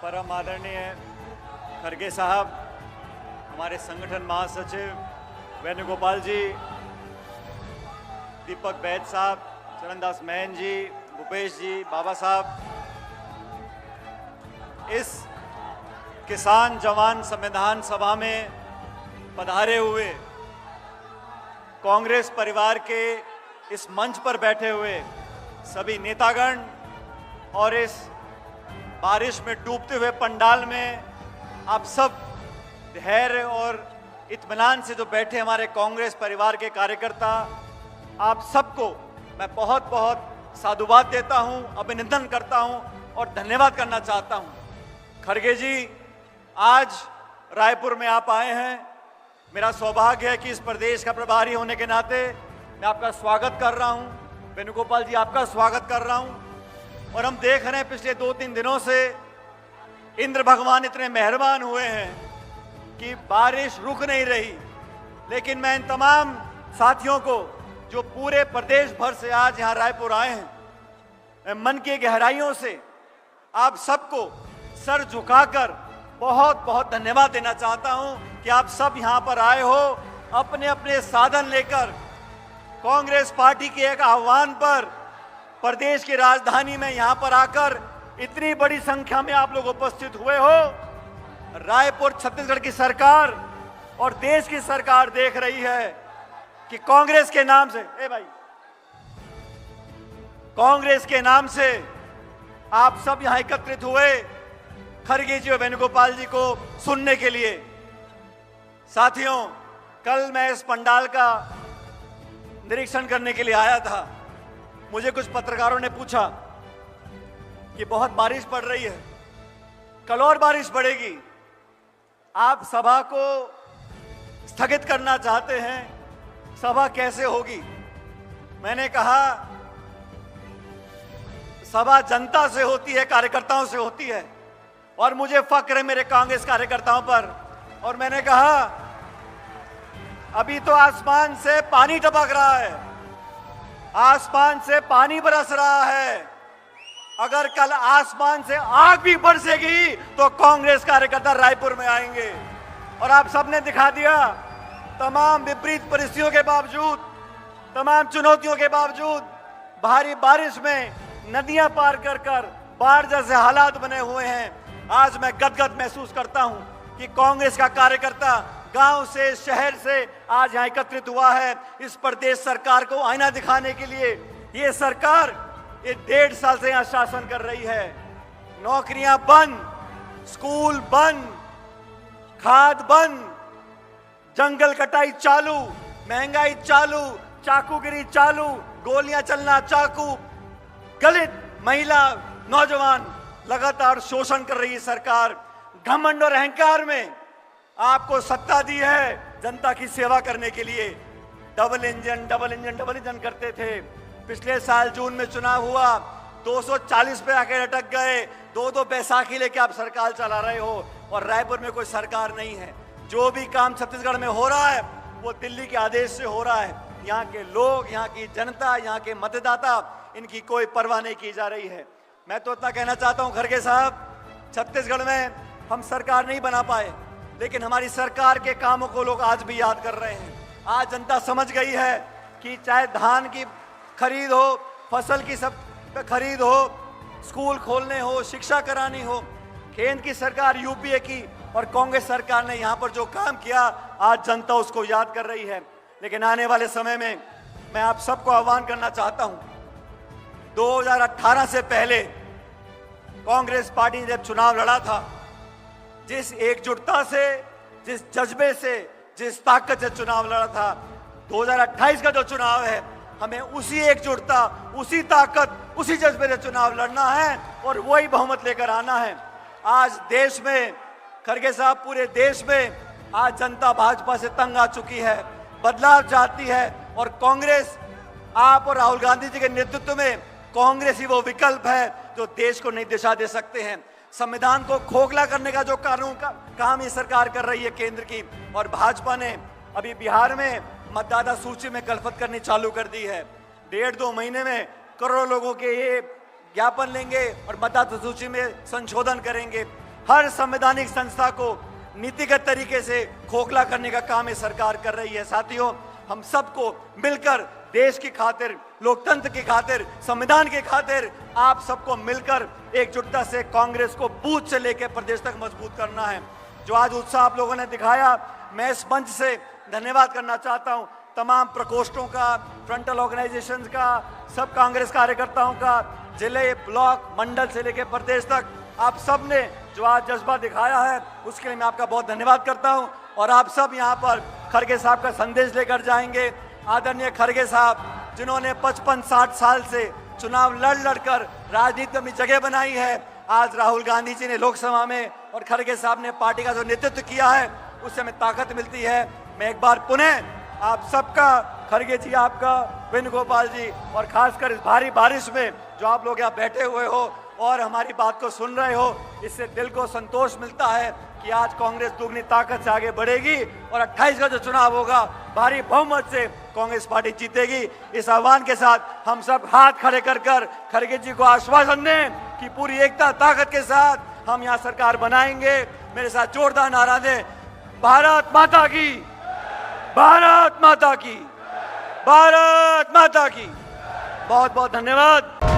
परम आदरणीय खड़गे साहब, हमारे संगठन महासचिव वेणुगोपाल जी, दीपक बैद साहब, चरणदास मैन जी, भूपेश जी, बाबा साहब, इस किसान जवान संविधान सभा में पधारे हुए कांग्रेस परिवार के इस मंच पर बैठे हुए सभी नेतागण और इस बारिश में डूबते हुए पंडाल में आप सब धैर्य और इत्मीनान से जो बैठे हमारे कांग्रेस परिवार के कार्यकर्ता, आप सबको मैं बहुत बहुत साधुवाद देता हूं, अभिनंदन करता हूं और धन्यवाद करना चाहता हूं। खड़गे जी, आज रायपुर में आप आए हैं। मेरा सौभाग्य है कि इस प्रदेश का प्रभारी होने के नाते मैं आपका स्वागत कर रहा हूं। वेणुगोपाल जी, आपका स्वागत कर रहा हूं। और हम देख रहे हैं पिछले 2-3 दिनों से इंद्र भगवान इतने मेहरबान हुए हैं कि बारिश रुक नहीं रही। लेकिन मैं इन तमाम साथियों को जो पूरे प्रदेश भर से आज यहाँ रायपुर आए हैं, मैं मन की गहराइयों से आप सबको सर झुकाकर बहुत बहुत धन्यवाद देना चाहता हूं कि आप सब यहाँ पर आए हो अपने अपने साधन लेकर। कांग्रेस पार्टी के एक आह्वान पर प्रदेश की राजधानी में यहाँ पर आकर इतनी बड़ी संख्या में आप लोग उपस्थित हुए हो। रायपुर छत्तीसगढ़ की सरकार और देश की सरकार देख रही है कि कांग्रेस के नाम से, कांग्रेस के नाम से आप सब यहां एकत्रित हुए खड़गे जी और वेणुगोपाल जी को सुनने के लिए। साथियों, कल मैं इस पंडाल का निरीक्षण करने के लिए आया था। मुझे कुछ पत्रकारों ने पूछा कि बहुत बारिश पड़ रही है, कल और बारिश पड़ेगी, आप सभा को स्थगित करना चाहते हैं, सभा कैसे होगी? मैंने कहा, सभा जनता से होती है, कार्यकर्ताओं से होती है और मुझे फक्र है मेरे कांग्रेस कार्यकर्ताओं पर। और मैंने कहा, अभी तो आसमान से पानी टपक रहा है, आसमान से पानी बरस रहा है। अगर कल आसमान से आग भी बरसेगी तो कांग्रेस कार्यकर्ता रायपुर में आएंगे। और आप सबने दिखा दिया, तमाम विपरीत परिस्थितियों के बावजूद, तमाम चुनौतियों के बावजूद, भारी बारिश में नदियां पार कर कर बाढ़ जैसे हालात बने हुए हैं। आज मैं गदगद महसूस करता हूं कि कांग्रेस का कार्यकर्ता गांव से, शहर से आज यहां एकत्रित हुआ है इस प्रदेश सरकार को आईना दिखाने के लिए। ये सरकार ये 1.5 साल से यहां शासन कर रही है। नौकरियां बंद, स्कूल बंद, खाद बंद, जंगल कटाई चालू, महंगाई चालू, चाकूगिरी चालू, गोलियां चलना चाकू, दलित, महिला, नौजवान लगातार शोषण कर रही सरकार। घमंड और अहंकार में आपको सत्ता दी है जनता की सेवा करने के लिए। डबल इंजन करते थे। पिछले साल जून में चुनाव हुआ, 240 पे आके अटक गए। 2-2 बैसाखी लेके आप सरकार चला रहे हो और रायपुर में कोई सरकार नहीं है। जो भी काम छत्तीसगढ़ में हो रहा है वो दिल्ली के आदेश से हो रहा है। यहाँ के लोग, यहाँ की जनता, यहाँ के मतदाता, इनकी कोई परवाह नहीं की जा रही है। मैं तो इतना कहना चाहता हूँ खड़गे साहब, छत्तीसगढ़ में हम सरकार नहीं बना पाए, लेकिन हमारी सरकार के कामों को लोग आज भी याद कर रहे हैं। आज जनता समझ गई है कि चाहे धान की खरीद हो, फसल की सब खरीद हो, स्कूल खोलने हो, शिक्षा करानी हो, केंद्र की सरकार यूपीए की और कांग्रेस सरकार ने यहाँ पर जो काम किया, आज जनता उसको याद कर रही है। लेकिन आने वाले समय में मैं आप सबको आह्वान करना चाहता हूँ, 2018 से पहले कांग्रेस पार्टी ने जब चुनाव लड़ा था, जिस एकजुटता से, जिस जज्बे से, जिस ताकत से चुनाव लड़ा था, 2028 का जो चुनाव है, हमें उसी एकजुटता, उसी ताकत, उसी जज्बे से चुनाव लड़ना है और वही बहुमत लेकर आना है। आज देश में, खड़गे साहब, पूरे देश में आज जनता भाजपा से तंग आ चुकी है, बदलाव चाहती है और कांग्रेस, आप और राहुल गांधी जी के नेतृत्व में कांग्रेस ही वो विकल्प है जो देश को नई दिशा दे सकते हैं। संविधान को खोखला करने का जो कानून का काम ये सरकार कर रही है केंद्र की, और भाजपा ने अभी बिहार में मतदाता सूची में कलफत करनी चालू कर दी है। 1.5-2 महीने में करोड़ों लोगों के ये ज्ञापन लेंगे और मतदाता सूची में संशोधन करेंगे। हर संवैधानिक संस्था को नीतिगत तरीके से खोखला करने का काम ये सरकार कर रही है। साथियों, हम सबको मिलकर देश की खातिर, लोकतंत्र की खातिर, संविधान की खातिर आप सबको मिलकर एकजुटता से कांग्रेस को बूथ से लेकर प्रदेश तक मजबूत करना है। जो आज उत्साह आप लोगों ने दिखाया, मैं इस मंच से धन्यवाद करना चाहता हूं तमाम प्रकोष्ठों का, फ्रंटल ऑर्गेनाइजेशंस का, सब कांग्रेस कार्यकर्ताओं का, जिले, ब्लॉक, मंडल से लेकर प्रदेश तक आप सब ने जो आज जज्बा दिखाया है उसके लिए मैं आपका बहुत धन्यवाद करता हूं। और आप सब यहां पर खड़गे साहब का संदेश लेकर जाएंगे। आदरणीय खड़गे साहब, जिन्होंने 55-60 साल से चुनाव लड़ कर राजनीति में अपनी जगह बनाई है, आज राहुल गांधी जी ने लोकसभा में और खड़गे साहब ने पार्टी का जो नेतृत्व किया है उससे हमें ताकत मिलती है। मैं एक बार पुनः आप सबका, खड़गे जी आपका, वेणुगोपाल जी, और खासकर इस भारी बारिश में जो आप लोग यहाँ बैठे हुए हो और हमारी बात को सुन रहे हो, इससे दिल को संतोष मिलता है कि आज कांग्रेस दुगनी ताकत से आगे बढ़ेगी और 28 का जो चुनाव होगा भारी बहुमत से कांग्रेस पार्टी जीतेगी। इस आह्वान के साथ हम सब हाथ खड़े कर खड़गे जी को आश्वासन दें कि पूरी एकता ताकत के साथ हम यहाँ सरकार बनाएंगे। मेरे साथ जोरदार नारा दें, भारत माता की, भारत माता की, भारत माता की। बहुत बहुत धन्यवाद।